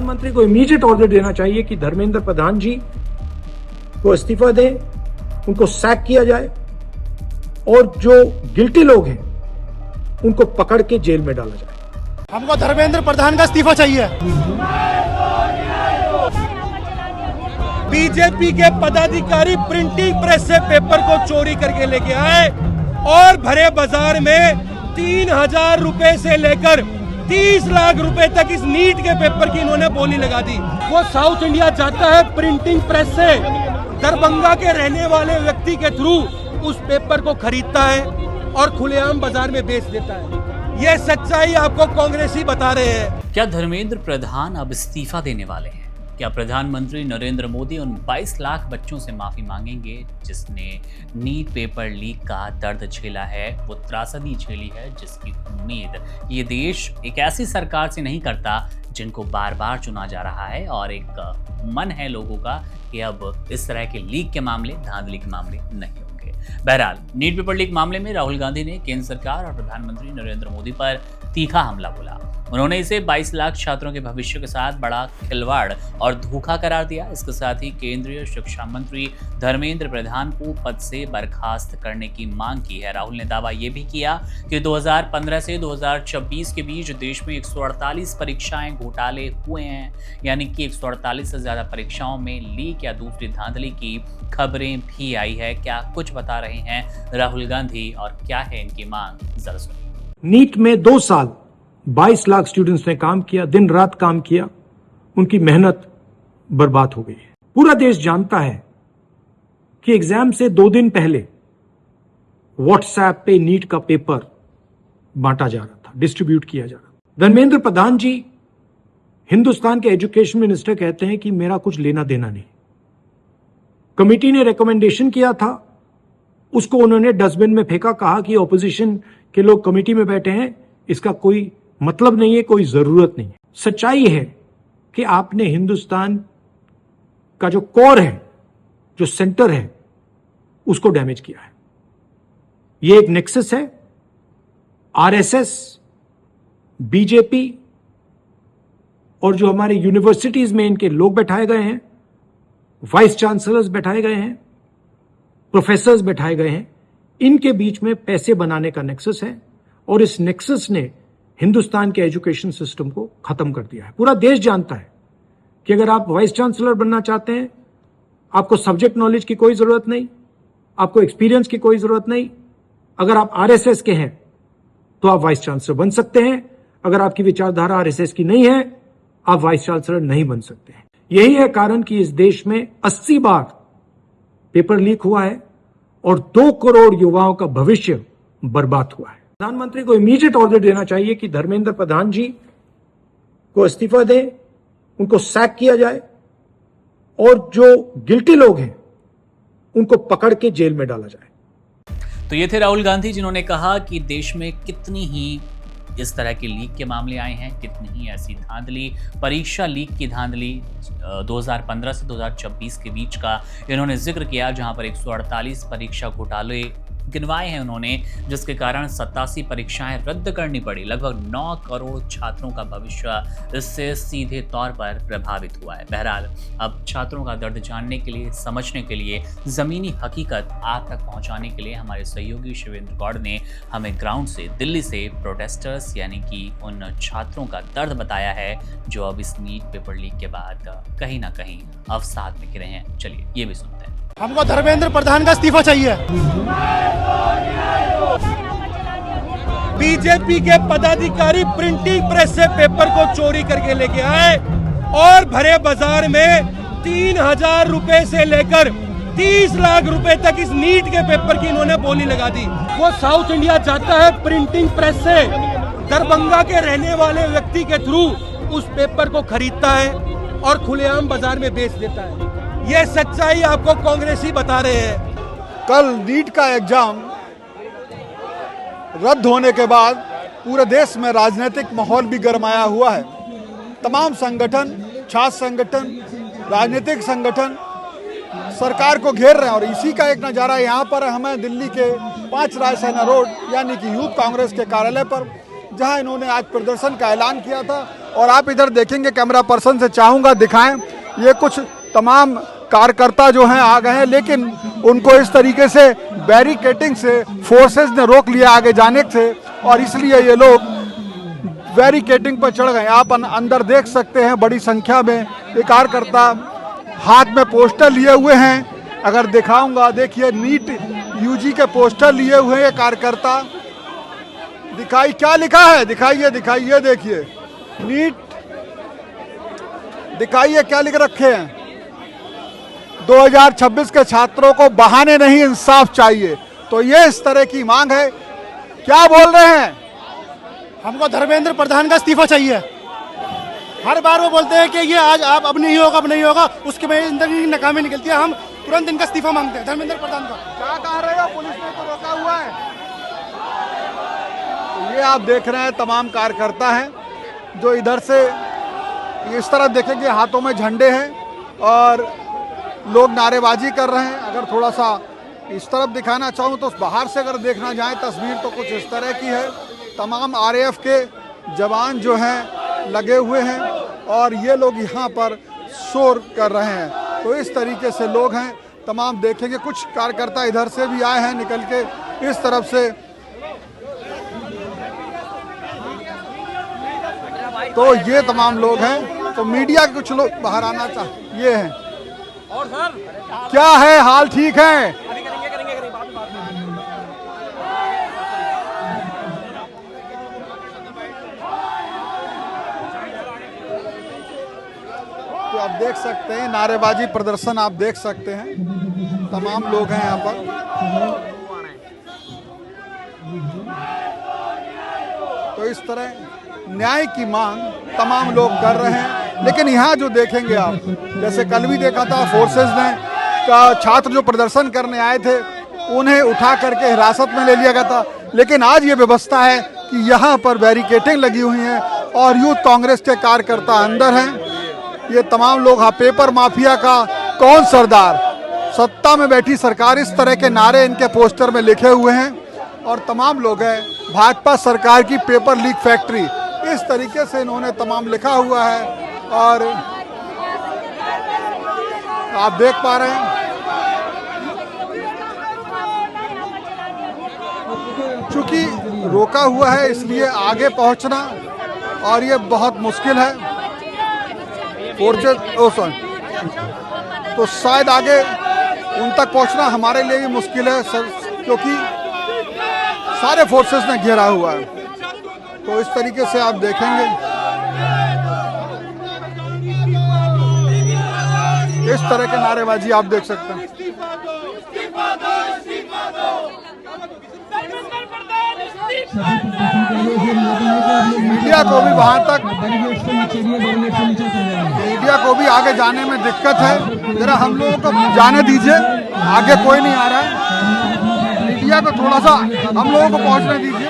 प्रधानमंत्री को immediate order देना चाहिए कि धर्मेंद्र प्रधान जी को इस्तीफा दें, उनको सैक किया जाए और जो गिल्टी लोग हैं उनको पकड़ के जेल में डाला जाए। हमको धर्मेंद्र प्रधान का इस्तीफा चाहिए। बीजेपी के पदाधिकारी प्रिंटिंग प्रेस से पेपर को चोरी करके लेके आए और भरे बाजार में 3,000 रुपए से लेकर 30 लाख रुपए तक इस नीट के पेपर की इन्होंने बोली लगा दी। वो साउथ इंडिया जाता है प्रिंटिंग प्रेस से दरभंगा के रहने वाले व्यक्ति के थ्रू उस पेपर को खरीदता है और खुलेआम बाजार में बेच देता है। ये सच्चाई आपको कांग्रेसी बता रहे हैं। क्या धर्मेंद्र प्रधान अब इस्तीफा देने वाले हैं? क्या प्रधानमंत्री नरेंद्र मोदी उन 22 लाख बच्चों से माफी मांगेंगे जिसने नीट पेपर लीक का दर्द झेला है, वो त्रासदी झेली है जिसकी उम्मीद ये देश एक ऐसी सरकार से नहीं करता जिनको बार बार चुना जा रहा है, और एक मन है लोगों का कि अब इस तरह के लीक के मामले, धांधली के मामले नहीं होंगे। बहरहाल, नीट पेपर लीक मामले में राहुल गांधी ने केंद्र सरकार और प्रधानमंत्री नरेंद्र मोदी पर तीखा हमला बोला। उन्होंने इसे 22 लाख छात्रों के भविष्य के साथ बड़ा खिलवाड़ और धोखा करार दिया। इसके साथ ही केंद्रीय शिक्षा मंत्री धर्मेंद्र प्रधान को पद से बर्खास्त करने की मांग की है। राहुल ने दावा यह भी किया कि 2015 से 2026 के बीच देश में 148 परीक्षाएं घोटाले हुए हैं, यानी कि 148 से ज्यादा परीक्षाओं में लीक या दूसरी धांधली की खबरें भी आई है। क्या कुछ बता रहे हैं राहुल गांधी और क्या है इनकी मांग, जरा सुनिए। नीट में 2 साल 22 लाख स्टूडेंट्स ने काम किया, दिन रात काम किया, उनकी मेहनत बर्बाद हो गई है। पूरा देश जानता है कि एग्जाम से 2 दिन पहले व्हाट्सएप पे नीट का पेपर बांटा जा रहा था, डिस्ट्रीब्यूट किया जा रहा था। धर्मेंद्र प्रधान जी हिंदुस्तान के एजुकेशन मिनिस्टर कहते हैं कि मेरा कुछ लेना देना नहीं। कमेटी ने रिकमेंडेशन किया था, उसको उन्होंने डस्टबिन में फेंका, कहा कि ऑपोजिशन के लोग कमेटी में बैठे हैं, इसका कोई मतलब नहीं है, कोई जरूरत नहीं है। सच्चाई है कि आपने हिंदुस्तान का जो कोर है, जो सेंटर है, उसको डैमेज किया है। यह एक नेक्सस है। आरएसएस, बीजेपी और जो हमारे यूनिवर्सिटीज में इनके लोग बैठाए गए हैं, वाइस चांसलर्स बैठाए गए हैं, प्रोफेसर्स बैठाए गए हैं, इनके बीच में पैसे बनाने का नेक्सस है और इस नेक्सस ने हिंदुस्तान के एजुकेशन सिस्टम को खत्म कर दिया है। पूरा देश जानता है कि अगर आप वाइस चांसलर बनना चाहते हैं, आपको सब्जेक्ट नॉलेज की कोई जरूरत नहीं, आपको एक्सपीरियंस की कोई जरूरत नहीं। अगर आप आरएसएस के हैं तो आप वाइस चांसलर बन सकते हैं। अगर आपकी विचारधारा आरएसएस की नहीं है, आप वाइस चांसलर नहीं बन सकते हैं। यही है कारण कि इस देश में 80 बार पेपर लीक हुआ है और 2 करोड़ युवाओं का भविष्य बर्बाद हुआ है। प्रधानमंत्री को इमीडिएट ऑर्डर देना चाहिए कि धर्मेंद्र प्रधान जी को इस्तीफा दें, उनको सैक किया जाए और जो गिल्टी लोग हैं उनको पकड़ के जेल में डाला जाए। तो ये थे राहुल गांधी, जिन्होंने कहा कि देश में कितनी ही इस तरह के लीक के मामले आए हैं, कितनी ही ऐसी धांधली, परीक्षा लीक की धांधली 2015 से 2026 के बीच का इन्होंने जिक्र किया, जहां पर 148 परीक्षा घोटाले गिनवाए हैं उन्होंने, जिसके कारण 87 परीक्षाएं रद्द करनी पड़ी। लगभग 9 करोड़ छात्रों का भविष्य इससे सीधे तौर पर प्रभावित हुआ है। बहरहाल, अब छात्रों का दर्द जानने के लिए, समझने के लिए, जमीनी हकीकत आप तक पहुंचाने के लिए हमारे सहयोगी शिवेंद्र गौड़ ने हमें ग्राउंड से, दिल्ली से प्रोटेस्टर्स यानी कि उन छात्रों का दर्द बताया है जो अब इस नीट पेपर लीक के बाद कहीं ना कहीं अवसाद में गिरे हैं। चलिए ये भी सुनते हैं। हमको धर्मेंद्र प्रधान का इस्तीफा चाहिए। बीजेपी के पदाधिकारी प्रिंटिंग प्रेस से पेपर को चोरी करके लेके आए और भरे बाजार में 3,000 रुपए से लेकर 30 लाख रुपए तक इस नीट के पेपर की इन्होंने बोली लगा दी। वो साउथ इंडिया जाता है प्रिंटिंग प्रेस से दरभंगा के रहने वाले व्यक्ति के थ्रू उस पेपर को खरीदता है और खुलेआम बाजार में बेच देता है। ये सच्चाई आपको कांग्रेसी बता रहे हैं। कल नीट का एग्जाम रद्द होने के बाद पूरे देश में राजनीतिक माहौल भी गरमाया हुआ है। तमाम संगठन, छात्र संगठन, राजनीतिक संगठन सरकार को घेर रहे हैं और इसी का एक नज़ारा यहाँ पर हमें दिल्ली के 5 रायसेना रोड यानी कि यूथ कांग्रेस के कार्यालय पर, जहाँ इन्होंने आज प्रदर्शन का ऐलान किया था और आप इधर देखेंगे, कैमरा पर्सन से चाहूँगा दिखाएं, ये कुछ तमाम कार्यकर्ता जो हैं आ गए हैं, लेकिन उनको इस तरीके से बैरिकेटिंग से फोर्सेस ने रोक लिया आगे जाने से, और इसलिए ये लोग बैरिकेटिंग पर चढ़ गए। आप अंदर देख सकते हैं बड़ी संख्या में ये कार्यकर्ता हाथ में पोस्टर लिए हुए हैं। अगर दिखाऊंगा, देखिए नीट यूजी के पोस्टर लिए हुए हैं ये कार्यकर्ता। दिखाई क्या लिखा है, दिखाइए दिखाइए, देखिए नीट, दिखाइए क्या लिख रखे हैं। 2026 के छात्रों को बहाने नहीं, इंसाफ चाहिए। तो ये इस तरह की मांग है। क्या बोल रहे हैं? हमको धर्मेंद्र प्रधान का इस्तीफा चाहिए। हर बार वो बोलते हैं कि ये आज आप अब नहीं होगा, अब नहीं होगा, उसके बाद जिंदगी की नाकामी निकलती है। हम तुरंत इनका इस्तीफा मांगते हैं, धर्मेंद्र प्रधान का। क्या कह रहे हो, पुलिस ने तो रोका हुआ है। तो ये आप देख रहे हैं तमाम कार्यकर्ता हैं जो इधर से इस तरफ देखेंगे, हाथों में झंडे हैं और लोग नारेबाजी कर रहे हैं। अगर थोड़ा सा इस तरफ दिखाना चाहूँ तो बाहर से अगर देखना जाए तस्वीर तो कुछ इस तरह की है। तमाम आरएएफ के जवान जो हैं लगे हुए हैं और ये लोग यहाँ पर शोर कर रहे हैं। तो इस तरीके से लोग हैं, तमाम देखेंगे। कुछ कार्यकर्ता इधर से भी आए हैं निकल के इस तरफ से। तो ये तमाम लोग हैं। तो मीडिया के कुछ लोग बाहर आना चाहते, ये हैं। और सर क्या है हाल, ठीक है? तो आप देख सकते हैं नारेबाजी प्रदर्शन, आप देख सकते हैं तमाम लोग हैं यहाँ पर। तो इस तरह न्याय की मांग तमाम लोग कर रहे हैं। लेकिन यहाँ जो देखेंगे आप, जैसे कल भी देखा था, फोर्सेस ने छात्र जो प्रदर्शन करने आए थे उन्हें उठा करके हिरासत में ले लिया गया था। लेकिन आज ये व्यवस्था है कि यहाँ पर बैरिकेडिंग लगी हुई है और यूथ कांग्रेस के कार्यकर्ता अंदर हैं। ये तमाम लोग, हाँ, पेपर माफिया का कौन सरदार, सत्ता में बैठी सरकार, इस तरह के नारे इनके पोस्टर में लिखे हुए हैं। और तमाम लोग हैं भाजपा सरकार की पेपर लीक फैक्ट्री, इस तरीके से इन्होंने तमाम लिखा हुआ है। और आप देख पा रहे हैं चूंकि रोका हुआ है इसलिए आगे पहुंचना और ये बहुत मुश्किल है। तो शायद आगे उन तक पहुंचना हमारे लिए भी मुश्किल है सर, क्योंकि सारे फोर्सेस ने घेरा हुआ है। तो इस तरीके से आप देखेंगे, इस तरह के नारेबाजी आप देख सकते हैं। मीडिया को भी वहां तक, मीडिया को भी आगे जाने में दिक्कत है। जरा हम लोगों को जाने दीजिए, आगे कोई नहीं आ रहा है। मीडिया को थोड़ा सा हम लोगों को पहुंचने दीजिए।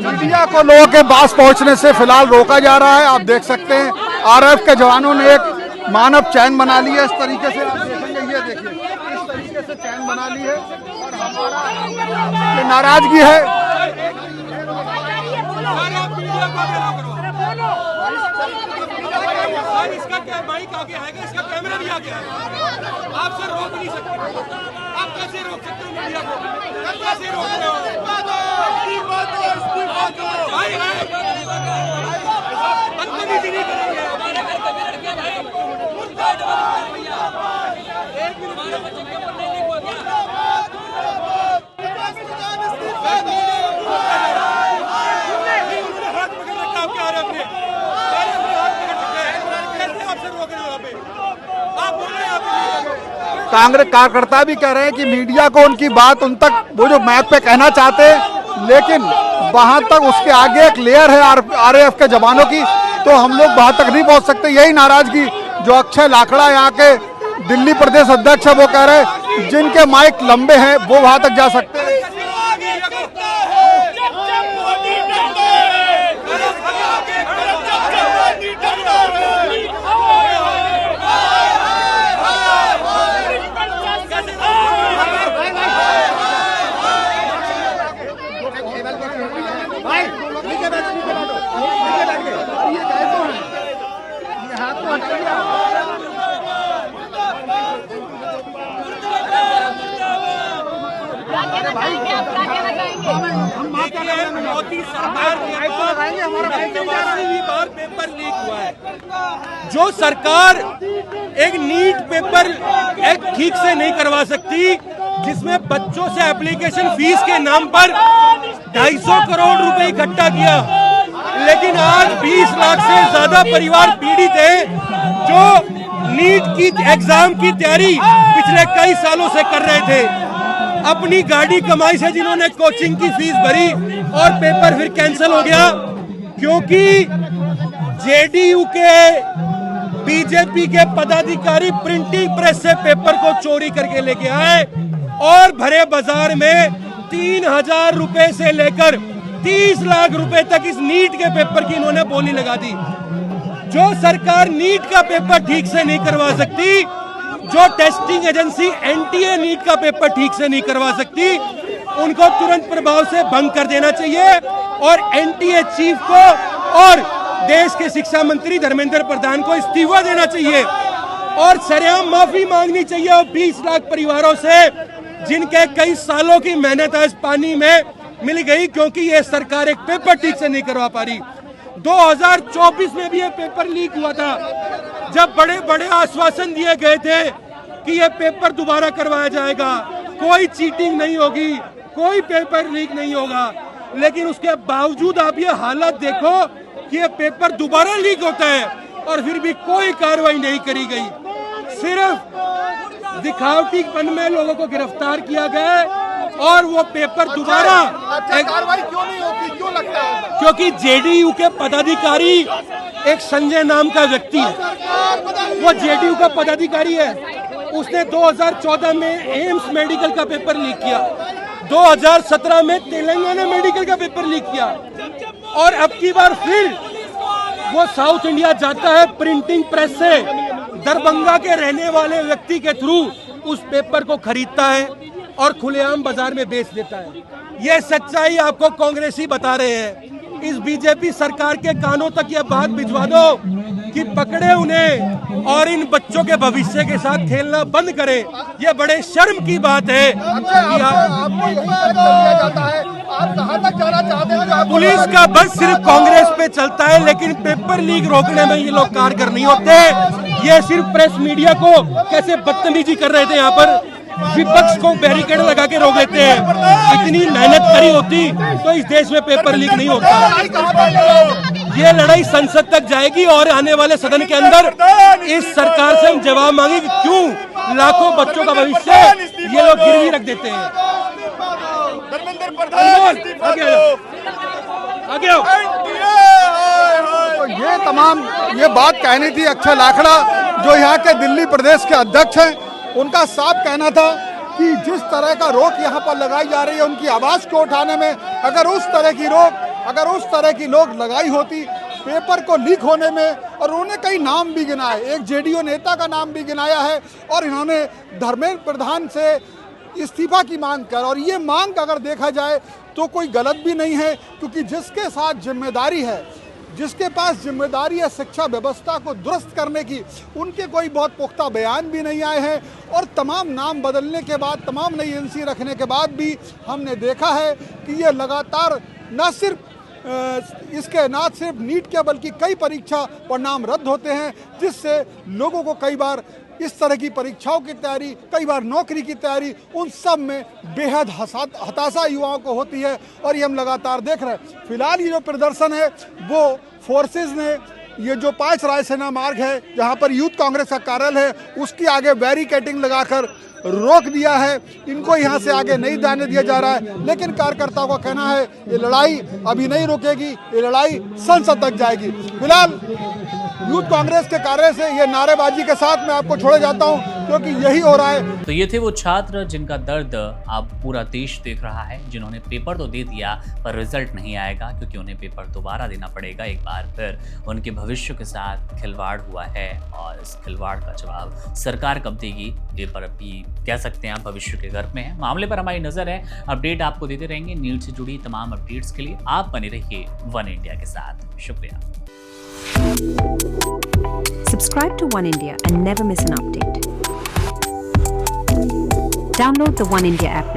मीडिया को लोगों के पास पहुंचने से फिलहाल रोका जा रहा है। आप देख सकते हैं आरएएफ के जवानों ने एक मानव चैन बना ली है। इस तरीके से आप देखेंगे, ये देखिए इस तरीके से चैन बना ली है और हमारा ये नाराजगी है। इसका क्या माइक आगे आएगा, इसका कैमरा भी आगे आएगा। आप सर रोक नहीं सकते, आप कैसे रोक सकते हो मीडिया को? कैसे रोक रहे हो? बदतमीजी नहीं करेंगे। कांग्रेस कार्यकर्ता भी कह रहे हैं कि मीडिया को उनकी बात उन तक, वो जो मैप पे कहना चाहते हैं, लेकिन वहां तक उसके आगे एक लेयर है आरएएफ के जवानों की, तो हम लोग वहां तक नहीं पहुंच सकते। यही नाराजगी जो अक्षय लाखड़ा यहाँ के दिल्ली प्रदेश अध्यक्ष है वो कह रहे हैं, जिनके माइक लंबे हैं वो वहां तक जा सकते हैं। देखिए, मोदी सरकार के बाद 89वीं बार पेपर लीक हुआ है। जो सरकार एक नीट पेपर एक ठीक से नहीं करवा सकती, जिसमें बच्चों से एप्लीकेशन फीस के नाम पर 250 करोड़ रुपए इकट्ठा किया, लेकिन आज 20 लाख से ज्यादा परिवार पीड़ित हैं जो नीट की एग्जाम की तैयारी पिछले कई सालों से कर रहे थे। अपनी गाड़ी कमाई से जिन्होंने कोचिंग की फीस भरी और पेपर फिर कैंसिल हो गया, क्योंकि जेडीयू के बीजेपी के पदाधिकारी प्रिंटिंग प्रेस से पेपर को चोरी करके लेके आए और भरे बाजार में 3000 रुपए से लेकर 30 लाख रुपए तक इस नीट के पेपर की इन्होंने बोली लगा दी। जो सरकार नीट का पेपर ठीक से नहीं करवा सकती, जो टेस्टिंग एजेंसी एनटीए नीट का पेपर ठीक से नहीं करवा सकती, उनको तुरंत प्रभाव से भंग कर देना चाहिए और एनटीए चीफ को और देश के शिक्षा मंत्री धर्मेंद्र प्रधान को इस्तीफा देना चाहिए और सरेआम माफी मांगनी चाहिए और 20 लाख परिवारों से जिनके कई सालों की मेहनत आज पानी में मिल गई, क्योंकि ये सरकार एक पेपर ठीक से नहीं करवा पा रही। 2024 में भी ये पेपर लीक हुआ था, जब बड़े बड़े आश्वासन दिए गए थे कि ये पेपर दोबारा करवाया जाएगा, कोई चीटिंग नहीं होगी, कोई पेपर लीक नहीं होगा, लेकिन उसके बावजूद आप ये हालत देखो कि ये पेपर दोबारा लीक होता है और फिर भी कोई कार्रवाई नहीं करी गई। सिर्फ दिखावटीपन में लोगों को गिरफ्तार किया गया और वो पेपर दोबारा कार्रवाई क्यों नहीं होती, क्यों लगता है? क्योंकि जेडीयू के पदाधिकारी एक संजय नाम का व्यक्ति है, वो जेडीयू का पदाधिकारी है। उसने 2014 में एम्स मेडिकल का पेपर लीक किया, 2017 में तेलंगाना मेडिकल का पेपर लीक किया और अब की बार फिर वो साउथ इंडिया जाता है प्रिंटिंग प्रेस से दरभंगा के रहने वाले व्यक्ति के थ्रू उस पेपर को खरीदता है और खुलेआम बाजार में बेच देता है। ये सच्चाई आपको कांग्रेसी बता रहे हैं। इस बीजेपी सरकार के कानों तक ये बात भिजवा दो कि पकड़े उन्हें और इन बच्चों के भविष्य के साथ खेलना बंद करें। ये बड़े शर्म की बात है कि आपको यही तय कर दिया जाता है, आप कहां तक जाना चाहते हैं? पुलिस का बस सिर्फ कांग्रेस पे चलता है, लेकिन पेपर लीक रोकने में ये लोग कारगर नहीं होते। ये सिर्फ प्रेस मीडिया को कैसे बदतमीजी कर रहे थे, यहाँ पर विपक्ष को बैरिकेड लगा के रोक लेते हैं। इतनी मेहनत करी होती तो इस देश में पेपर लीक नहीं होता। ये लड़ाई संसद तक जाएगी और आने वाले सदन के अंदर इस सरकार से हम जवाब मांगे कि क्यों लाखों बच्चों का भविष्य ये लोग गिरवी रख देते हैं। आगे आओ। तो ये बात कहनी थी अक्षय लाखड़ा, जो यहाँ के दिल्ली प्रदेश के अध्यक्ष हैं। उनका साफ कहना था कि जिस तरह का रोक यहाँ पर लगाई जा रही है उनकी आवाज को उठाने में, अगर उस तरह की रोक लगाई होती पेपर को लीक होने में, और उन्होंने कई नाम भी गिनाए, एक जेडीयू नेता का नाम भी गिनाया है और इन्होंने धर्मेंद्र प्रधान से इस्तीफा की मांग कर, और ये मांग अगर देखा जाए तो कोई गलत भी नहीं है, क्योंकि जिसके साथ जिम्मेदारी है, जिसके पास जिम्मेदारी है शिक्षा व्यवस्था को दुरुस्त करने की, उनके कोई बहुत पुख्ता बयान भी नहीं आए हैं। और तमाम नाम बदलने के बाद, तमाम नई एजेंसी रखने के बाद भी हमने देखा है कि ये लगातार न सिर्फ नीट के बल्कि कई परीक्षा परिणाम रद्द होते हैं, जिससे लोगों को कई बार इस तरह की परीक्षाओं की तैयारी, कई बार नौकरी की तैयारी, उन सब में बेहद हताशा युवाओं को होती है और ये हम लगातार देख रहे हैं। फिलहाल ये जो प्रदर्शन है वो फोर्सेस ने, ये जो 5 रायसेना मार्ग है जहां पर यूथ कांग्रेस का कार्यालय है, उसके आगे बैरिकेडिंग लगाकर रोक दिया है। इनको यहां से आगे नहीं जाने दिया जा रहा है, लेकिन कार्यकर्ताओं का कहना है ये लड़ाई अभी नहीं रुकेगी, ये लड़ाई संसद तक जाएगी। फिलहाल यूथ कांग्रेस के कार्य से ये नारेबाजी के साथ मैं आपको छोड़े जाता हूं, क्योंकि यही हो रहा है। तो ये थे वो छात्र जिनका दर्द अब पूरा देश देख रहा है, जिन्होंने पेपर तो दे दिया पर रिजल्ट नहीं आएगा, क्योंकि उन्हें पेपर दोबारा देना पड़ेगा। एक बार फिर उनके भविष्य के साथ खिलवाड़ हुआ है और इस खिलवाड़ का जवाब सरकार कब देगी, ये पर अभी कह सकते हैं आप भविष्य के गर्भ में है। मामले पर हमारी नजर है, अपडेट आपको देते रहेंगे। नीट से जुड़ी तमाम अपडेट्स के लिए आप बने रहिए वन इंडिया के साथ। शुक्रिया। Subscribe to One India and never miss an update. Download the One India app